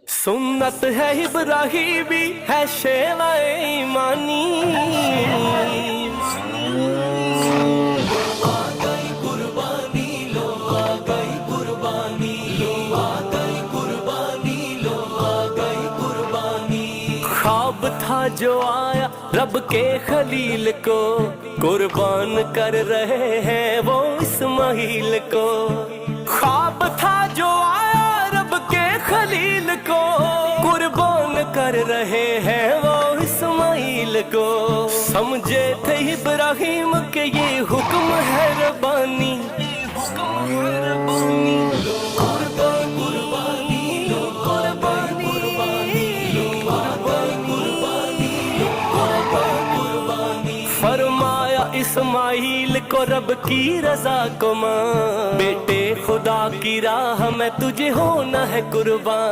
سنت ہے ابراہیمی ہے شیوہ ایمانی، خواب تھا جو آیا رب کے خلیل کو، قربان کر رہے ہیں وہ اسماعیل کو۔ خواب تھا جو آیا رب کے خلیل کو، قربان کر رہے ہیں وہ اسماعیل کو۔ سمجھے تھے ابراہیم کہ یہ حکم ہے ربانی، فرمایا اسماعیل کو رب کی رضا کو مان، بیٹے خدا کی راہ میں تجھے ہونا ہے قربان۔